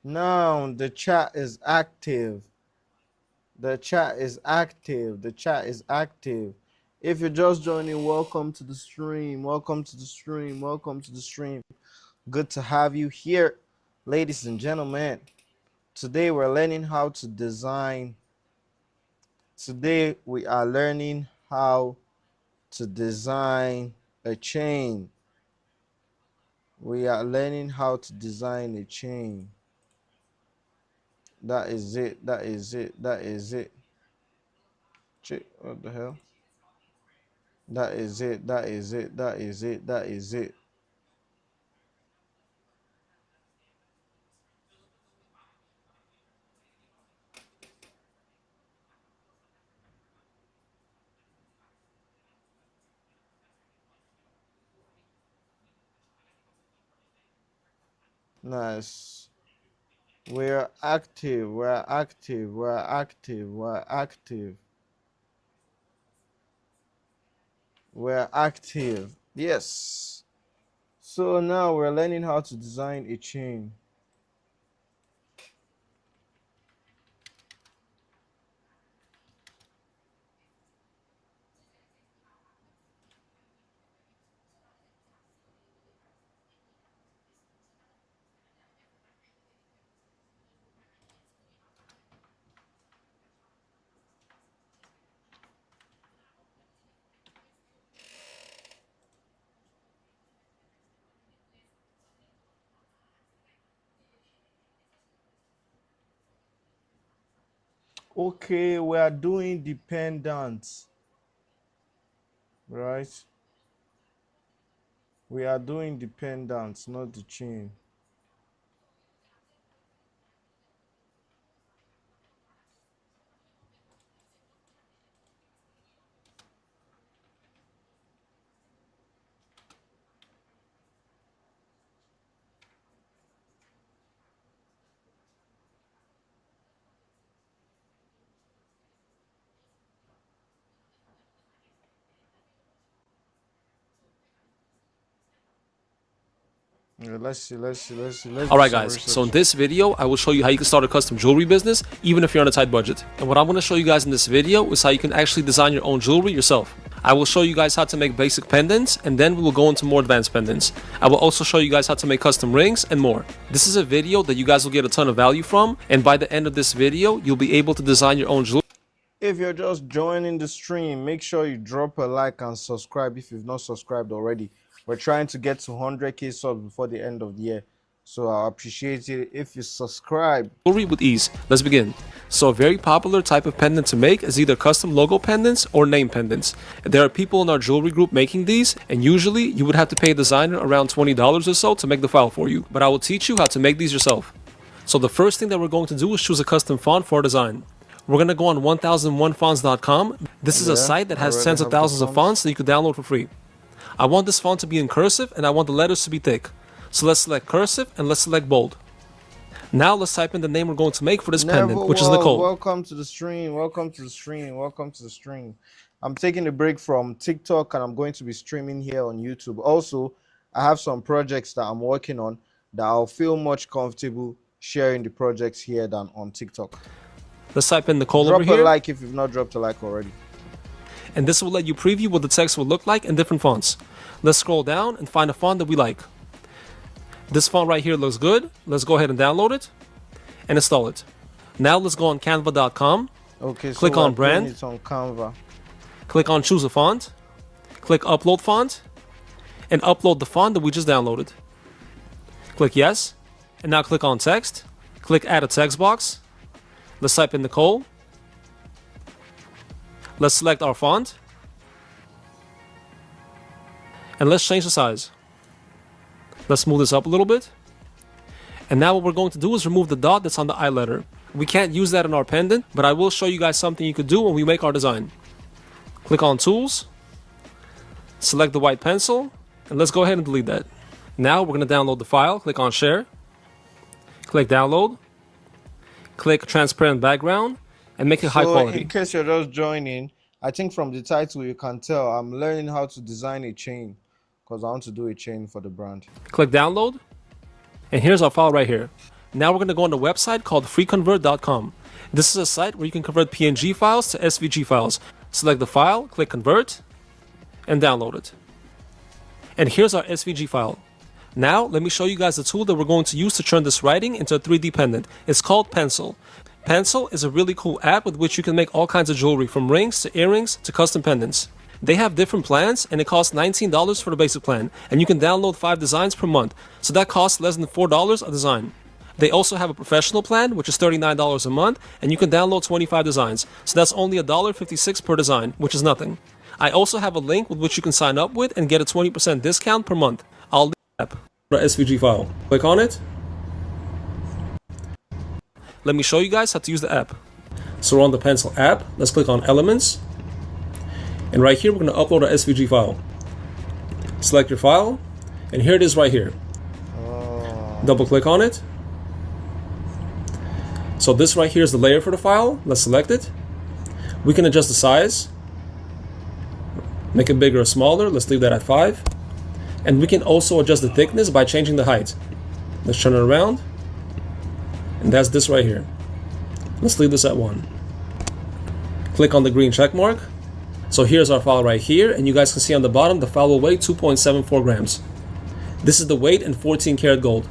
Now the chat is active. The chat is active. The chat is active. If you're just joining, welcome to the stream. Welcome to the stream. Welcome to the stream. Good to have you here, ladies and gentlemen. Today we're learning how to design. Today we are learning how to design a chain. We are learning how to design a chain. That is it. That is it. That is it. What the hell? That is it. That is it. That is it. That is it. Nice. We're active. We're active. We're active. We're active. We're active. Yes. So now we're learning how to design a chain. Okay, we are doing dependent, right? We are doing dependent, not the chain. Yeah, let's see, let's see, let's see. Let's do Alright some guys, so in research. this video, I will show you how you can start a custom jewelry business, even if you're on a tight budget. And what I'm going to show you guys in this video is how you can actually design your own jewelry yourself. I will show you guys how to make basic pendants, and then we will go into more advanced pendants. I will also show you guys how to make custom rings and more. This is a video that you guys will get a ton of value from, and by the end of this video, you'll be able to design your own jewelry. If you're just joining the stream, make sure you drop a like and subscribe if you've not subscribed already. We're trying to get to 100k subs before the end of the year, so I appreciate it if you subscribe. Jewelry with ease. Let's begin. So a very popular type of pendant to make is either custom logo pendants or name pendants. There are people in our jewelry group making these, and usually you would have to pay a designer around $20 or so to make the file for you. But I will teach you how to make these yourself. So the first thing that we're going to do is choose a custom font for our design. We're going to go on 1001fonts.com. This is a site that has tens of thousands of fonts that you can download for free. I want this font to be in cursive and I want the letters to be thick. So let's select cursive and let's select bold. Now let's type in the name we're going to make for this pendant, which is Nicole. Welcome to the stream. Welcome to the stream. Welcome to the stream. I'm taking a break from TikTok and I'm going to be streaming here on YouTube. Also, I have some projects that I'm working on that I'll feel much comfortable sharing the projects here than on TikTok. Let's type in Nicole over here. Drop a like if you've not dropped a like already. And this will let you preview what the text will look like in different fonts. Let's scroll down and find a font that we like. This font right here looks good. Let's go ahead and download it and install it. Now let's go on canva.com. Okay, click on brand. It's on Canva. Click on choose a font. Click upload font and upload the font that we just downloaded. Click yes. And now click on text. Click add a text box. Let's type in Nicole. Let's select our font. And let's change the size. Let's move this up a little bit. And now what we're going to do is remove the dot that's on the I letter. We can't use that in our pendant, but I will show you guys something you could do when we make our design. Click on tools. Select the white pencil. And let's go ahead and delete that. Now we're going to download the file. Click on share. Click download. Click transparent background. And make it high quality. In case you're just joining, I think from the title you can tell I'm learning how to design a chain because I want to do a chain for the brand. Click download. And here's our file right here. Now we're going to go on the website called freeconvert.com. This is a site where you can convert PNG files to SVG files. Select the file, click convert, and download it. And here's our SVG file. Now, let me show you guys the tool that we're going to use to turn this writing into a 3D pendant. It's called Pencil. Pencil is a really cool app with which you can make all kinds of jewelry, from rings to earrings to custom pendants. They have different plans, and it costs $19 for the basic plan, and you can download 5 designs per month, so that costs less than $4 a design. They also have a professional plan, which is $39 a month, and you can download 25 designs, so that's only $1.56 per design, which is nothing. I also have a link with which you can sign up with and get a 20% discount per month. I'll leave the app for SVG file. Click on it. Let me show you guys how to use the app. So we're on the Pencil app. Let's click on Elements. And right here, we're going to upload our SVG file. Select your file, and here it is right here. Double click on it. So this right here is the layer for the file. Let's select it. We can adjust the size. Make it bigger or smaller. Let's leave that at 5. And we can also adjust the thickness by changing the height. Let's turn it around. And that's this right here. Let's leave this at 1. Click on the green check mark. So here's our file right here, and you guys can see on the bottom the file will weigh 2.74 grams. This is the weight in 14 karat gold.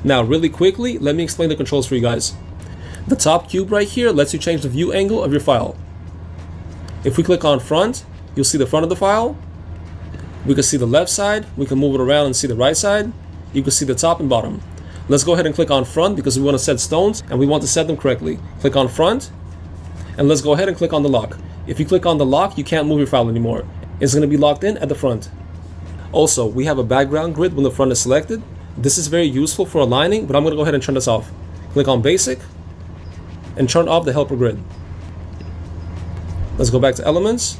Now really quickly, let me explain the controls for you guys. The top cube right here lets you change the view angle of your file. If we click on front, you'll see the front of the file. We can see the left side, we can move it around and see the right side. You can see the top and bottom. Let's go ahead and click on front because we want to set stones and we want to set them correctly. Click on front, and let's go ahead and click on the lock. If you click on the lock, you can't move your file anymore. It's going to be locked in at the front. Also, we have a background grid when the front is selected. This is very useful for aligning, but I'm going to go ahead and turn this off. Click on basic and turn off the helper grid. Let's go back to elements.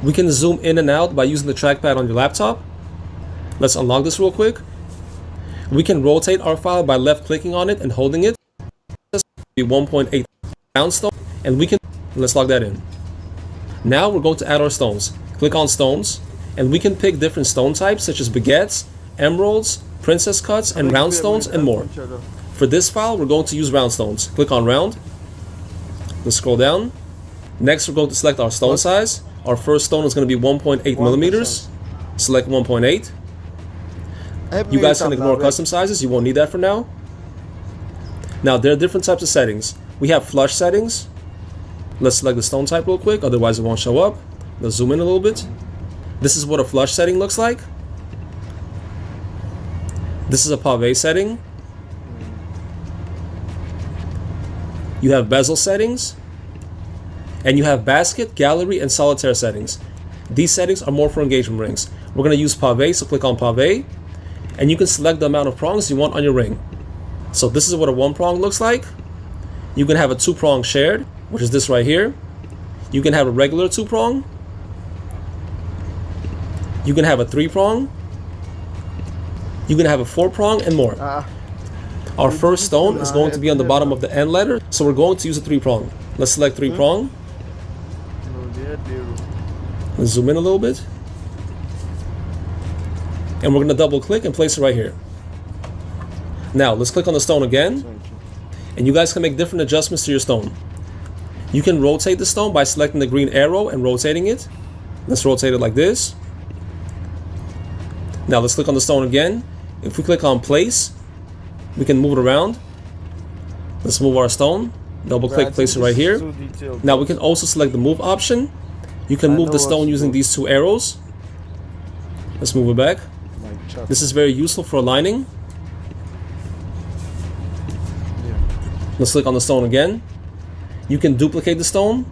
We can zoom in and out by using the trackpad on your laptop. Let's unlock this real quick. We can rotate our file by left clicking on it and holding it. Be 1.8 round stone, and we can, let's log that in. Now we're going to add our stones. Click on stones, and we can pick different stone types such as baguettes, emeralds, princess cuts, and round stones, and more. For this file, we're going to use round stones. Click on round. Let's scroll down. Next, we're going to select our stone size. Our first stone is going to be 1.8 millimeters. Select 1.8. You guys can ignore custom sizes. You won't need that for now. Now, there are different types of settings. We have flush settings. Let's select the stone type real quick, otherwise it won't show up. Let's zoom in a little bit. This is what a flush setting looks like. This is a pave setting. You have bezel settings. And you have basket, gallery, and solitaire settings. These settings are more for engagement rings. We're going to use pave, so click on pave. And you can select the amount of prongs you want on your ring. So this is what a 1 prong looks like. You can have a 2 prong shared, which is this right here. You can have a regular 2 prong. You can have a 3 prong. You can have a 4 prong and more. Our first stone is going to be on the bottom of the N letter, so we're going to use a 3 prong. Let's select 3 prong. Let's zoom in a little bit. And we're going to double click and place it right here. Now let's click on the stone again. And you guys can make different adjustments to your stone. You can rotate the stone by selecting the green arrow and rotating it. Let's rotate it like this. Now let's click on the stone again. If we click on place, we can move it around. Let's move our stone. Double click, place it right here. Now we can also select the move option. You can move the stone using these 2 arrows. Let's move it back. This is very useful for aligning. Let's click on the stone again. You can duplicate the stone.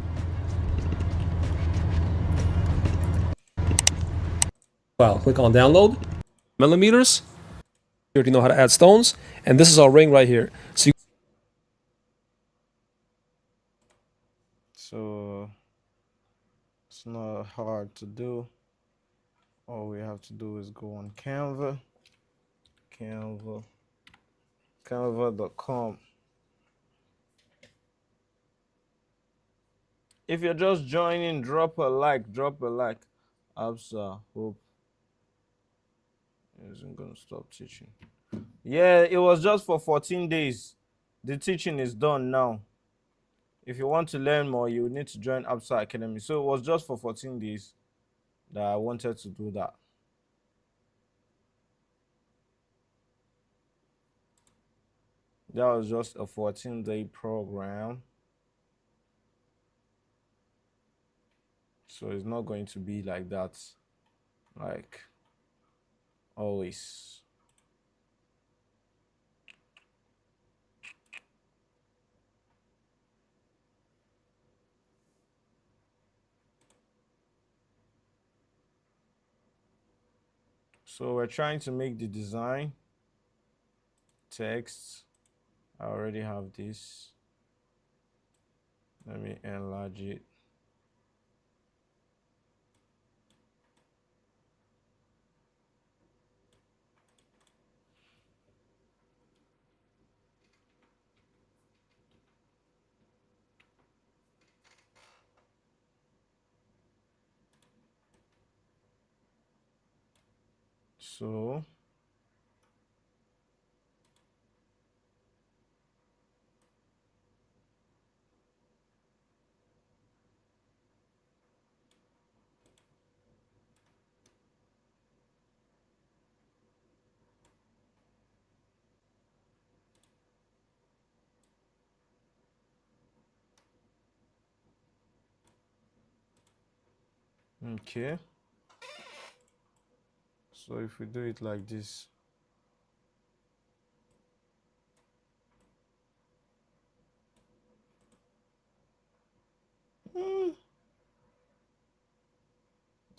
File. Click on download. Millimeters. You already know how to add stones. And this is our ring right here. So it's not hard to do. All we have to do is go on canva.com. If you're just joining, drop a like. Absa, hope isn't gonna stop teaching. Yeah, it was just for 14 days. The teaching is done now. If you want to learn more, you need to join Absa Academy. So it was just for 14 days that I wanted to do that. That was just a 14-day program. So it's not going to be like that, like always. So we're trying to make the design text. I already have this. Let me enlarge it. So okay. So if we do it like this,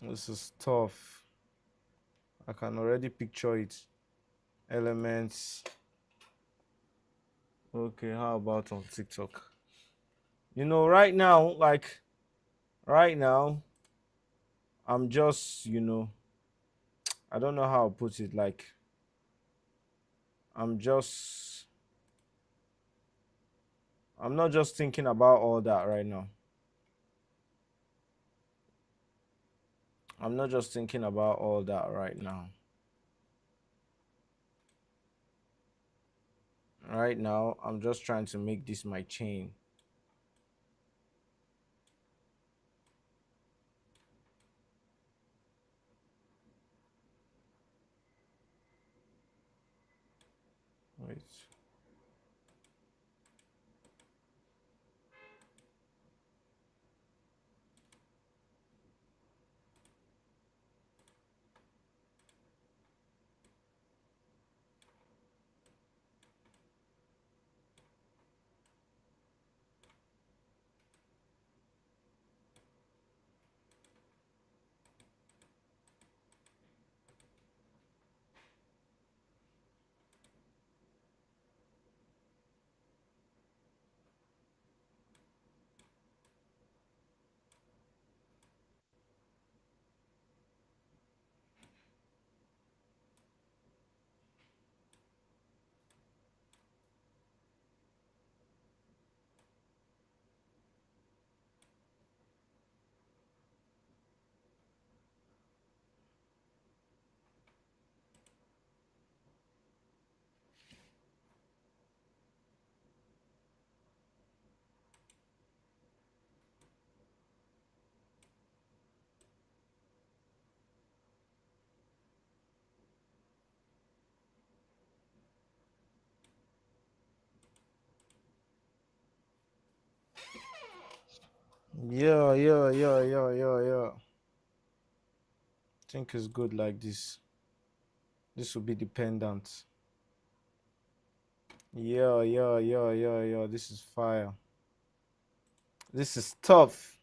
this is tough. I can already picture it. Elements. Okay, how about on TikTok? Right now, right now, I'm just, I don't know how to put it. Like, I'm just, I'm not just thinking about all that right now. I'm not just thinking about all that right now. Right now, I'm just trying to make this my chain. Wait. Yeah, yeah, yeah, yeah, yeah, yeah. I think it's good like this. This will be dependent. Yeah, yeah, yeah, yeah, yeah. This is fire. This is tough.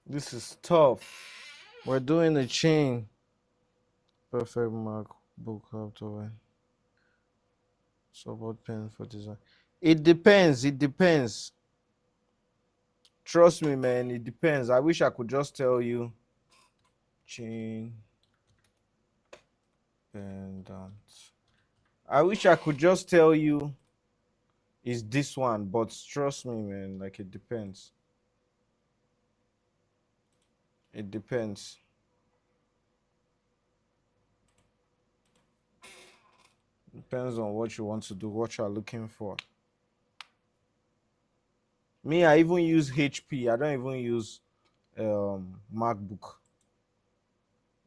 This is tough. We're doing a chain. Perfect mark book up to it. Support pen for design. It depends. It depends. Trust me, man. It depends. I wish I could just tell you. Chain pendant. I wish I could just tell you is this one, but trust me, man. Like it depends. It depends. Depends on what you want to do, what you're looking for. Me, I even use HP. I don't even use MacBook.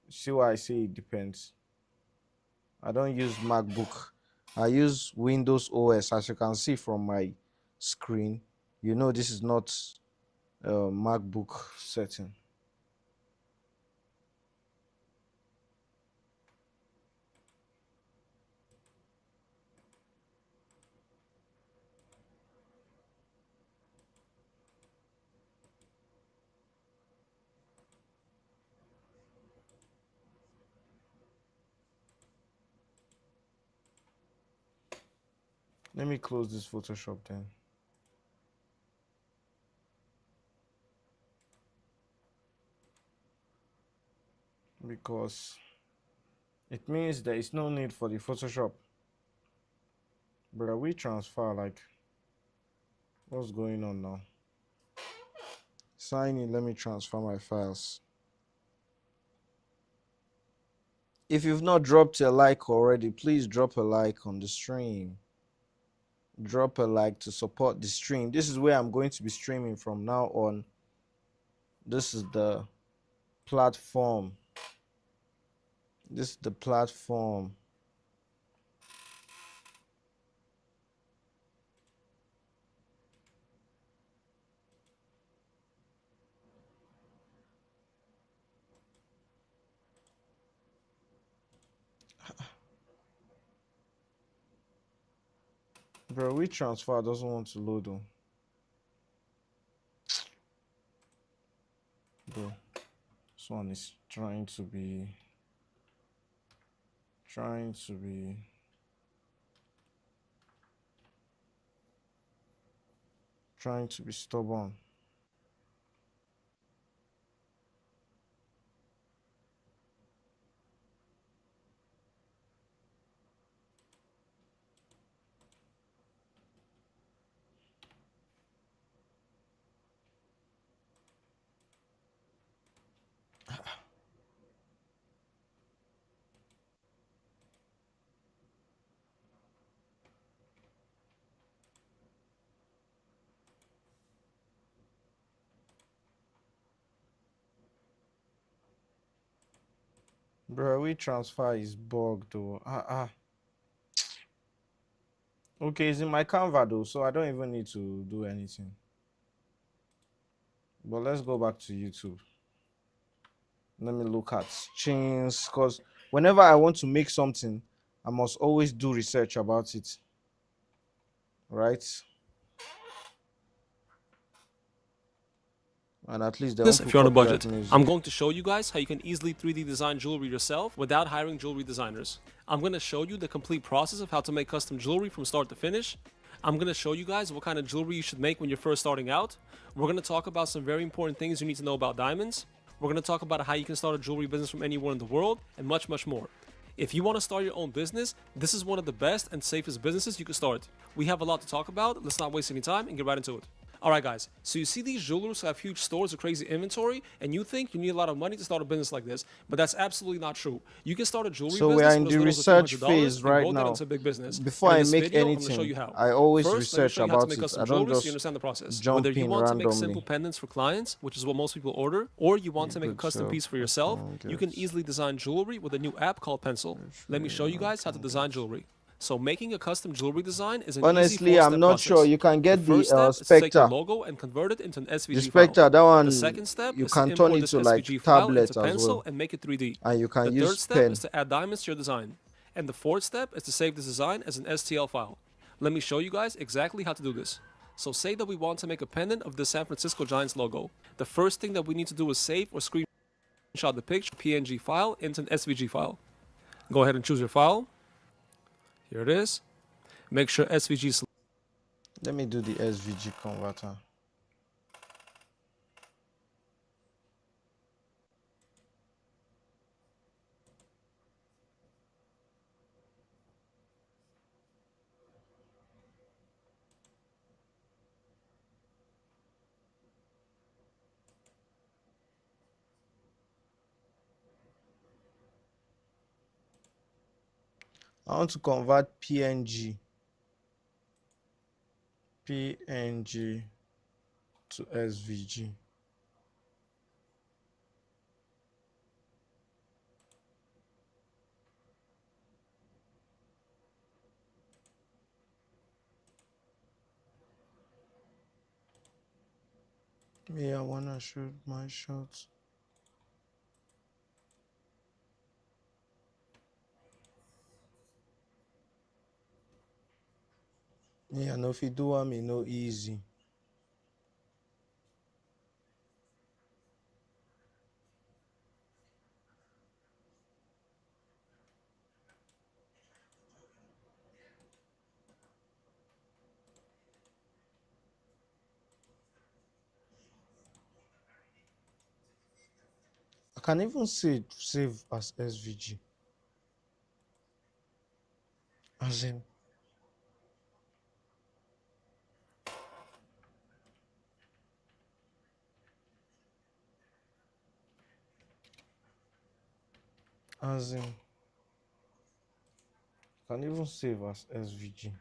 See why I say it depends. I don't use MacBook. I use Windows OS. As you can see from my screen, you know this is not a MacBook setting. Let me close this Photoshop then. Because it means there is no need for the Photoshop. But we transfer, like, what's going on now? Sign in, let me transfer my files. If you've not dropped a like already, please drop a like on the stream. Drop a like to support the stream. This is where I'm going to be streaming from now on. This is the platform. This is the platform. Bro, WeTransfer doesn't want to load on. Bro, this one is trying to be stubborn. Bro, WeTransfer is bugged though. Okay, it's in my Canva though, so I don't even need to do anything. But let's go back to YouTube. Let me look at chains, because whenever I want to make something, I must always do research about it. Right? And at least they won't If put you're on a copyright budget. music. I'm going to show you guys how you can easily 3D design jewelry yourself without hiring jewelry designers. I'm going to show you the complete process of how to make custom jewelry from start to finish. I'm going to show you guys what kind of jewelry you should make when you're first starting out. We're going to talk about some very important things you need to know about diamonds. We're going to talk about how you can start a jewelry business from anywhere in the world, and much, much more. If you want to start your own business, this is one of the best and safest businesses you can start. We have a lot to talk about. Let's not waste any time and get right into it. Alright guys, so you see these jewelers who have huge stores with crazy inventory, and you think you need a lot of money to start a business like this, but that's absolutely not true. You can start a jewelry So we business are in with the as little as research $200 phase and right grow that now. into a big business. Before And I in this make video, I'm going to show anything, you how. I always First, let me research show you how to about make it. custom I don't jewelry so you just understand the process. jump Whether you in want to make randomly. simple pendants for clients, which is what most people order, or you want to make a Good custom job. piece for yourself, Okay, you can yes. easily design jewelry with a new app called Pencil. Let me show you guys how to design jewelry. So making a custom jewelry design is an Honestly, easy I'm four-step not process. sure. You can The get the first step is to take your Spectre. logo and convert it into an The SVG Spectre, file. that one, The second step you is to can turn import it this to like SVG file tablet into as Pencil well. and make it 3D. And you can The use third step pen. is to add diamonds to your design. And the fourth step is to save this design as an STL file. Let me show you guys exactly how to do this. So say that we want to make a pendant of the San Francisco Giants logo. The first thing that we need to do is save or screenshot the picture PNG file into an SVG file. Go ahead and choose your file. Here it is. Make sure SVG is Let me do the SVG converter. I want to convert PNG to SVG. Yeah, I wanna shoot my shots. Yeah, no, if you do want me, no easy. I can even save as SVG. As in, as in, can even save as SVG.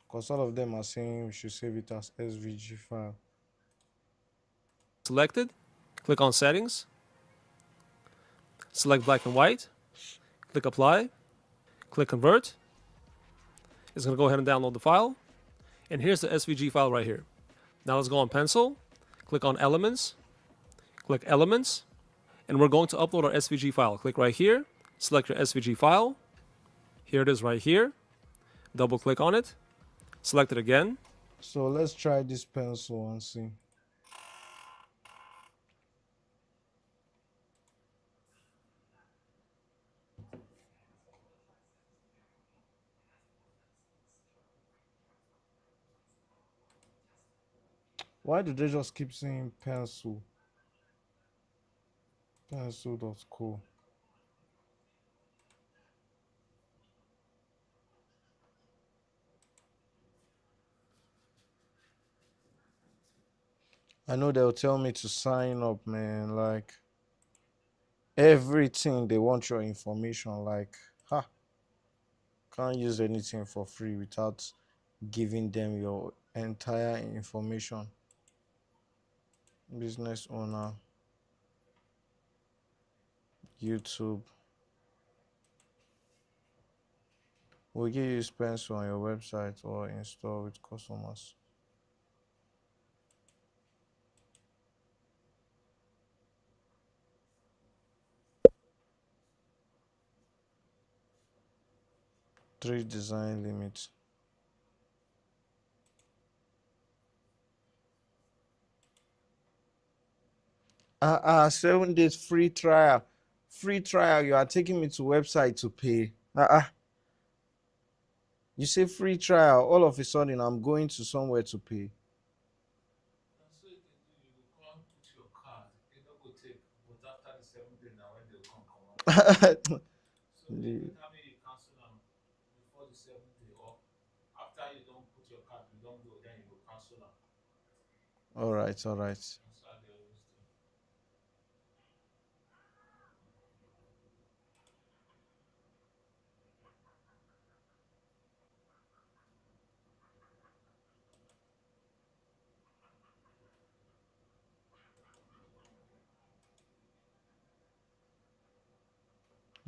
Because all of them are saying we should save it as SVG file. Selected, click on settings, select black and white, click apply, click convert. It's going to go ahead and download the file. And here's the SVG file right here. Now let's go on pencil, click on elements, click elements, and we're going to upload our SVG file. Click right here, select your SVG file. Here it is right here. Double click on it, select it again. So let's try this pencil and see. Why do they just keep saying pencil? Pencil.co. I know they'll tell me to sign up, man. Like everything they want your information. Like, can't use anything for free without giving them your entire information. Business owner, YouTube. Will you use pencil on your website or install with customers? Three design limits. 7 days free trial. Free trial. You are taking me to website to pay. You say free trial. All of a sudden, I'm going to somewhere to pay. So you can do, you go come put your card. It no go take, but after the 7 day now when they come out. So anytime you cancel them before the 7 day or after you don't put your card, you don't go, then you go cancel them. All right, all right. That's how they always do.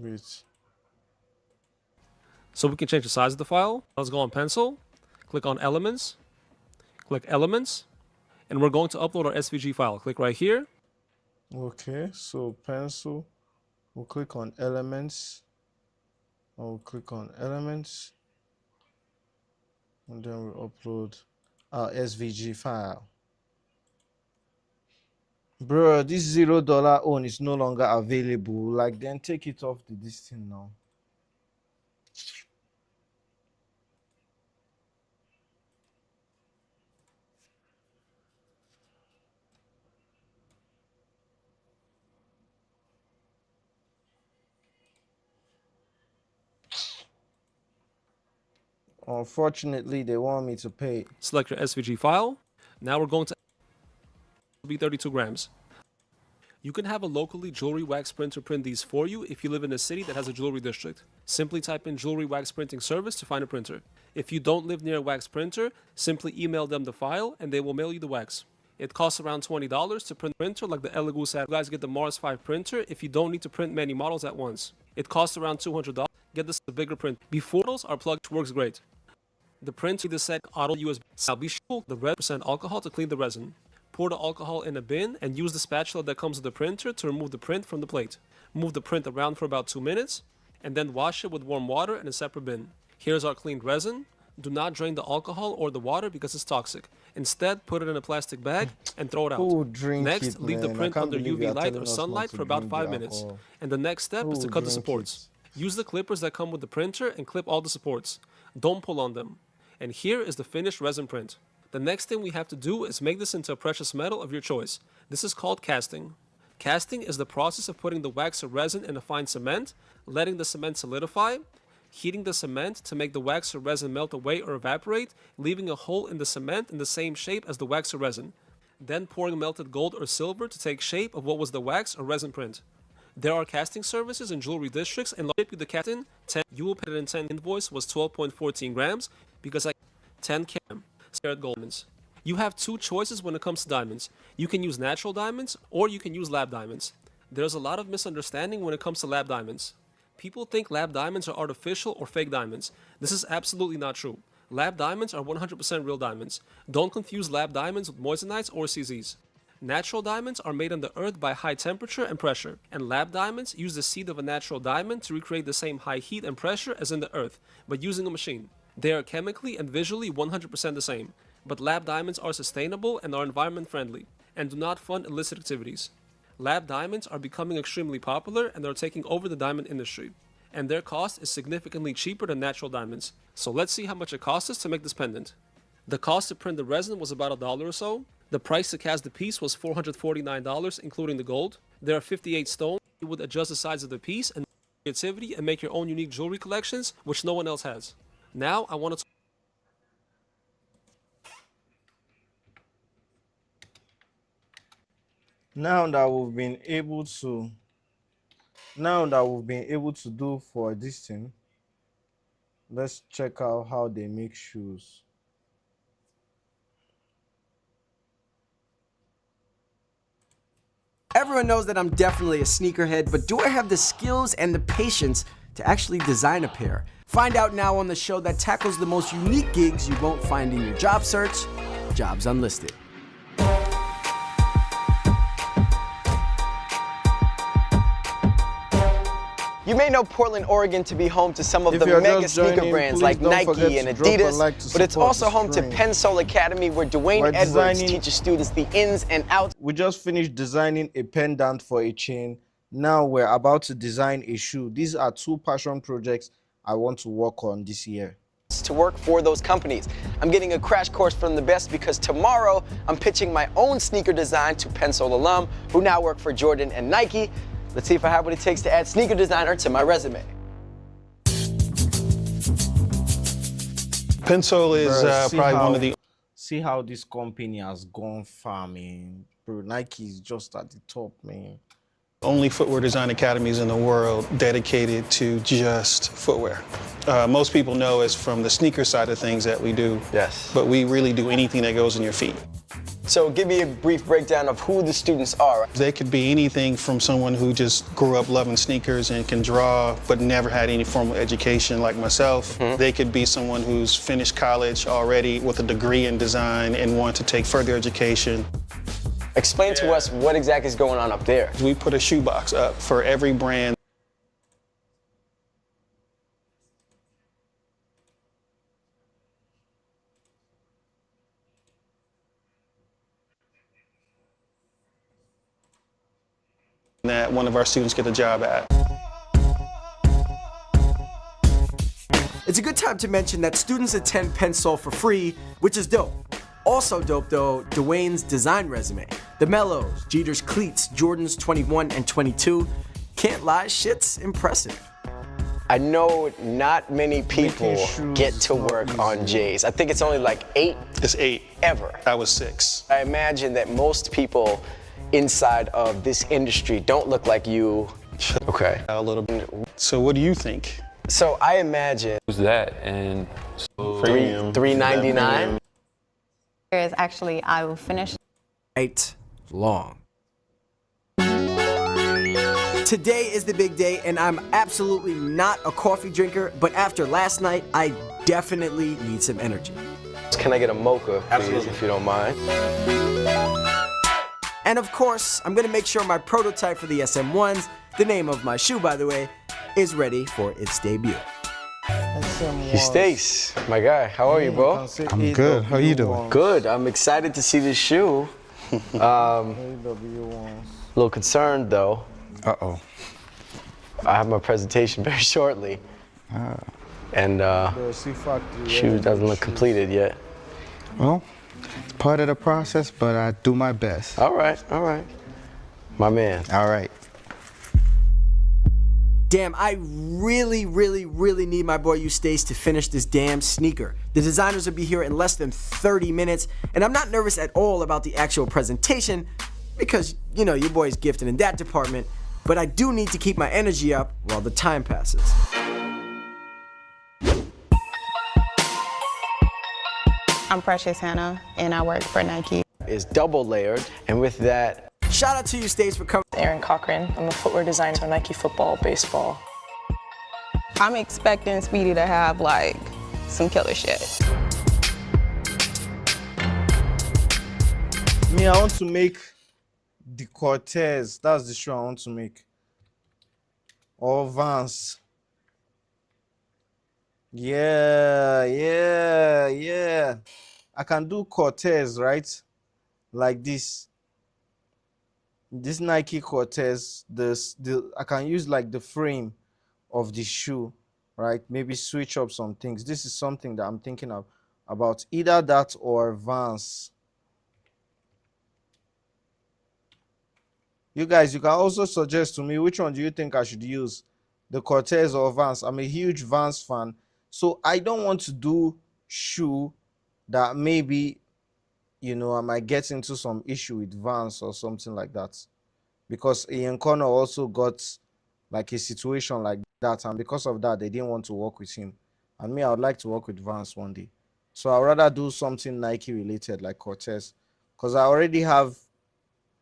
Wait. So we can change the size of the file. Let's go on pencil, click on elements, click elements, and we're going to upload our SVG file. Click right here. Okay, so pencil. We'll click on elements. I'll click on elements. And then we'll upload our SVG file. Bro, this $0 own is no longer available. Like, then take it off this thing now. Unfortunately, they want me to pay. Select your SVG file. Now we're going to be 32 grams. You can have a locally jewelry wax printer print these for you if you live in a city that has a jewelry district. Simply type in jewelry wax printing service to find a printer. If you don't live near a wax printer, simply email them the file and they will mail you the wax. It costs around $20 to print a printer like the Elegoo. You guys get the Mars 5 printer if you don't need to print many models at once. It costs around $200. Get this the bigger print. Before models are plugged, which works great. The printer the set auto USB. Now be sure the red % alcohol to clean the resin. Pour the alcohol in a bin and use the spatula that comes with the printer to remove the print from the plate. Move the print around for about 2 minutes and then wash it with warm water in a separate bin. Here's our cleaned resin. Do not drain the alcohol or the water because it's toxic. Instead, put it in a plastic bag and throw it out. Who would drink Next, it, leave the man? I print can't under believe UV you're light telling or us not sunlight to for about drink 5 the minutes. alcohol. And the next step Who is to would cut the drink supports. it? Use the clippers that come with the printer and clip all the supports. Don't pull on them. And here is the finished resin print. The next thing we have to do is make this into a precious metal of your choice. This is called casting. Casting is the process of putting the wax or resin in a fine cement, letting the cement solidify, heating the cement to make the wax or resin melt away or evaporate, leaving a hole in the cement in the same shape as the wax or resin. Then pouring melted gold or silver to take shape of what was the wax or resin print. There are casting services in jewelry districts and ship you the casting. 10 you will pay it in 10 invoice was 12.14 grams because I 10 carat diamonds. You have two choices when it comes to diamonds. You can use natural diamonds or you can use lab diamonds. There's a lot of misunderstanding when it comes to lab diamonds. People think lab diamonds are artificial or fake diamonds. This is absolutely not true. Lab diamonds are 100% real diamonds. Don't confuse lab diamonds with moissanites or CZs. Natural diamonds are made on the earth by high temperature and pressure, and lab diamonds use the seed of a natural diamond to recreate the same high heat and pressure as in the earth, but using a machine. They are chemically and visually 100% the same, but lab diamonds are sustainable and are environment friendly, and do not fund illicit activities. Lab diamonds are becoming extremely popular and are taking over the diamond industry, and their cost is significantly cheaper than natural diamonds. So let's see how much it costs us to make this pendant. The cost to print the resin was about $1 or so. The price to cast the piece was $449, including the gold. There are 58 stones. You would adjust the size of the piece and creativity and make your own unique jewelry collections, which no one else has. Now I want to Now that we've been able to do for this thing, let's check out how they make shoes. Everyone knows that I'm definitely a sneakerhead, but do I have the skills and the patience to actually design a pair? Find out now on the show that tackles the most unique gigs you won't find in your job search, Jobs Unlisted. You may know Portland, Oregon to be home to some of If the you're mega just sneaker joining, brands please like don't forget Nike and to drop a Adidas, like to but it's support also the home to stream. Penn Sol Academy where Dwayne We're Edwards designing- teaches students the ins and outs. We just finished designing a pendant for a chain. Now we're about to design a shoe. These are two passion projects I want to work on this year. To work for those companies. I'm getting a crash course from the best because tomorrow I'm pitching my own sneaker design to Penn Sol alum who now work for Jordan and Nike. Let's see if I have what it takes to add sneaker designer to my resume. Penn Sol is Bruh, probably one of the see how this company has gone far, man. Bro, Nike is just at the top, man. only footwear design academies in the world dedicated to just footwear. Most people know us from the sneaker side of things that we do. Yes. But we really do anything that goes in your feet. So give me a brief breakdown of who the students are. They could be anything from someone who just grew up loving sneakers and can draw but never had any formal education like myself. They could be someone who's finished college already with a degree in design and want to take further education. Explain to us what exactly is going on up there. We put a shoebox up for every brand. That one of our students get a job at. It's a good time to mention that students attend Penn Sol for free, which is dope. Also dope though, Dwayne's design resume. The Mellows, Jeter's cleats, Jordans 21 and 22. Can't lie, shit's impressive. I know not many people shoes get is to not work easy. on J's. I think it's only like 8 It's 8. ever. I was 6. I imagine that most people inside of this industry don't look like you. Okay. A little bit. So what do you think? So I imagine Who's that? And so $3.99. Is actually, I will finish. Right long. Today is the big day, and I'm absolutely not a coffee drinker, but after last night, I definitely need some energy. Can I get a mocha, please, if you don't mind? And of course, I'm gonna make sure my prototype for the SM1s, the name of my shoe by the way, is ready for its debut. Stace, my guy, how are you, bro? I'm good. How you doing? Good. I'm excited to see this shoe. A little concerned though. Uh-oh. I have my presentation very shortly. And shoe doesn't look completed yet. Well, it's part of the process, but I do my best. All right. My man. All right. Damn, I really need my boy Eustace to finish this damn sneaker. The designers will be here in less than 30 minutes, and I'm not nervous at all about the actual presentation because, you know, your boy's gifted in that department, but I do need to keep my energy up while the time passes. I'm Precious Hannah, and I work for Nike. Is double layered, and with that, Shout out to Eustace for coming. Aaron Cochran. I'm a footwear designer for Nike football, baseball. I'm expecting Speedy to have like some killer shit. Me, I want to make the Cortez. That's the shoe I want to make. Or Vans. Yeah. I can do Cortez, right? Like this. This Nike Cortez, I can use like the frame of the shoe, right? Maybe switch up some things. This is something that I'm thinking of about either that or Vans. You guys, you can also suggest to me which one do you think I should use, the Cortez or Vans. I'm a huge Vans fan, so I don't want to do shoe that maybe, you know, I might get into some issue with Vans or something like that. Because Ian Connor also got like a situation like that, and because of that, they didn't want to work with him. And me, I would like to work with Vans one day. So I'd rather do something Nike related like Cortez, because I already have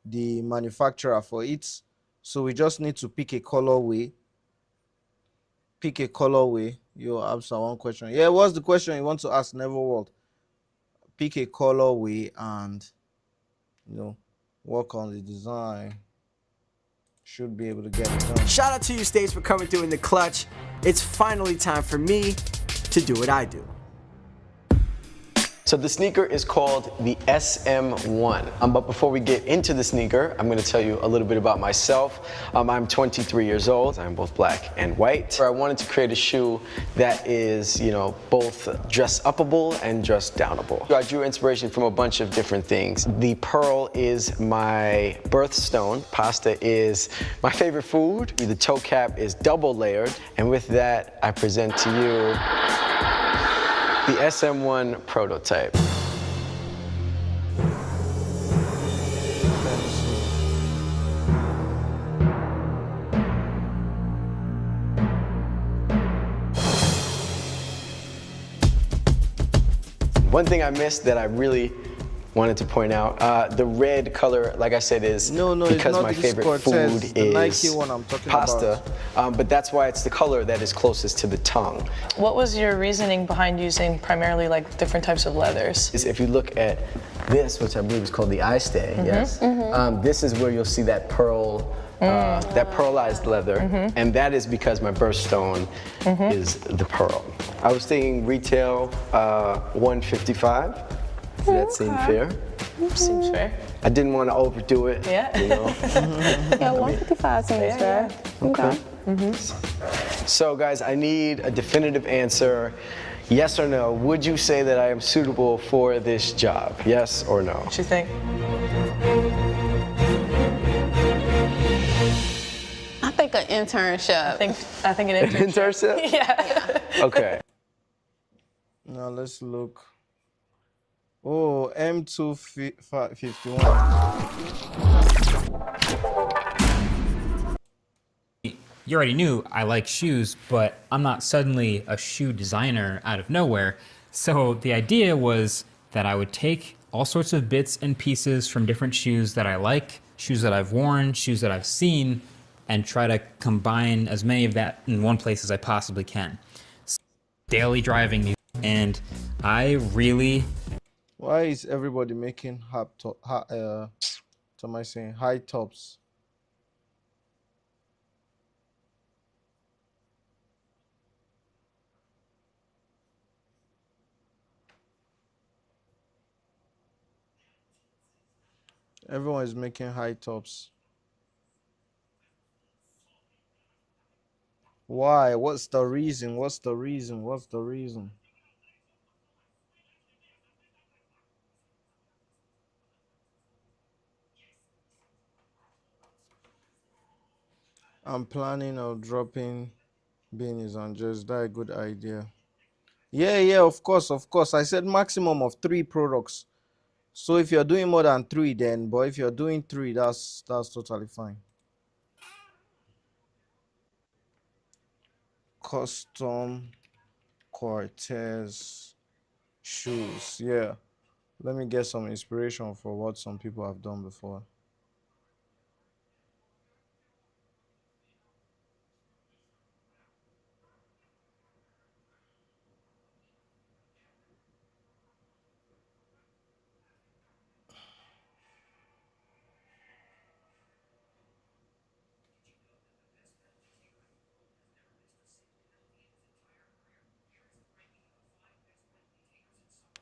the manufacturer for it. So we just need to pick a colorway. You answer one question. Yeah, what's the question you want to ask, Neverworld? Pick a colorway and, you know, work on the design. Should be able to get it done. Shout out to Eustace for coming through in the clutch. It's finally time for me to do what I do. So the sneaker is called the SM1. But before we get into the sneaker, I'm gonna tell you a little bit about myself. I'm 23 years old. I'm both black and white. I wanted to create a shoe that is, you know, both dress upable and dress downable. I drew inspiration from a bunch of different things. The pearl is my birthstone. Pasta is my favorite food. The toe cap is double layered. And with that, I present to you the SM1 prototype. One thing I missed that I really wanted to point out, the red color, like I said, is because my favorite food is Nike one I'm talking pasta, but that's why it's the color that is closest to the tongue. What was your reasoning behind using primarily like different types of leathers? If you look at this, which I believe is called the eye stay, yes, this is where you'll see that pearl, that pearlized leather, and that is because my birthstone is the pearl. I was thinking retail $155. Does that seem fair? Seems fair. I didn't want to overdo it. Yeah. You know? Yeah, 155 seems fair. Okay. So guys, I need a definitive answer. Yes or no, would you say that I am suitable for this job? Yes or no? What you think? I think an internship. I think an internship. Internship? Yeah. Okay. Now let's look. Oh, M251. You already knew I like shoes, but I'm not suddenly a shoe designer out of nowhere. So the idea was that I would take all sorts of bits and pieces from different shoes that I like, shoes that I've worn, shoes that I've seen, and try to combine as many of that in one place as I possibly can. Daily driving music, and I really... Why is everybody making what am I saying? High tops? Everyone is making high tops. Why? What's the reason? What's the reason? What's the reason? I'm planning on dropping beanies on just that a good idea. Yeah, of course, of course. I said maximum of 3 products. So if you're doing more than 3, then, but if you're doing 3, that's totally fine. Custom Cortez shoes. Yeah. Let me get some inspiration for what some people have done before.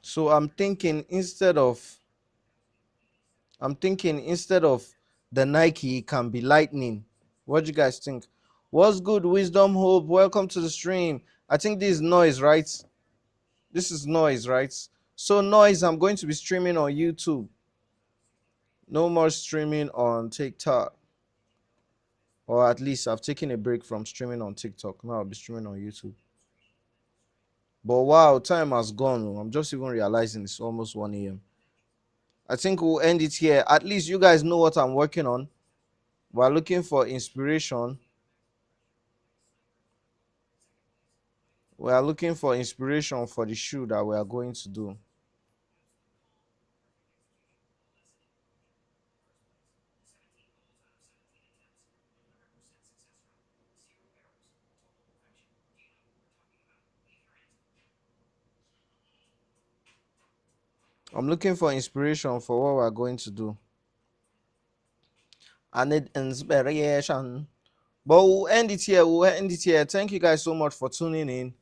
So I'm thinking instead of the Nike, it can be Lightning. What do you guys think? What's good, Wisdom Hope? Welcome to the stream. I think this is Noise, right? This is Noise, right? So Noise, I'm going to be streaming on YouTube. No more streaming on TikTok. Or at least I've taken a break from streaming on TikTok. Now I'll be streaming on YouTube. But wow, time has gone. I'm just even realizing it's almost 1 a.m. I think we'll end it here. At least you guys know what I'm working on. We're looking for inspiration. We are looking for inspiration for the shoe that we are going to do. I'm looking for inspiration for what we're going to do. I need inspiration. But we'll end it here. We'll end it here. Thank you guys so much for tuning in.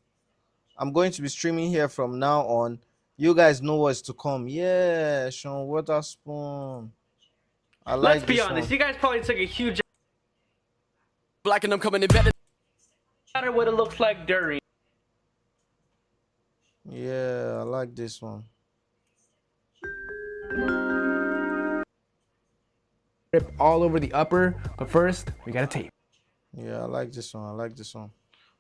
I'm going to be streaming here from now on. You guys know what's to come. Yeah, Sean Waterspoon. I like Let's be honest, you guys probably took a huge Black and I'm coming in better. matter what it looks like during. Yeah, I like this one. Rip all over the upper, but first we gotta tape. Yeah, I like this one. I like this one.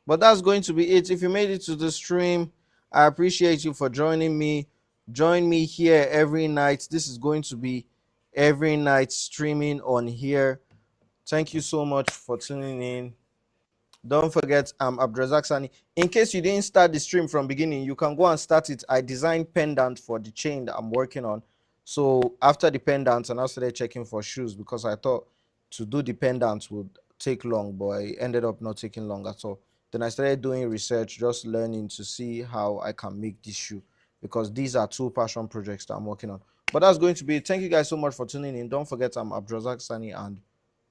But that's going to be it. If you made it to the stream, I appreciate you for joining me. Join me here every night. This is going to be every night streaming on here. Thank you so much for tuning in. Don't forget, I'm Abdrazak Sani. In case you didn't start the stream from beginning, you can go and start it. I designed pendant for the chain that I'm working on. So after the pendants, and I started checking for shoes because I thought to do the pendants would take long, but it ended up not taking long at all. Then I started doing research, just learning to see how I can make this shoe because these are 2 passion projects that I'm working on. But that's going to be it. Thank you guys so much for tuning in. Don't forget, I'm Abdrazak Sani and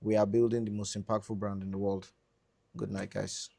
we are building the most impactful brand in the world. Good night, guys.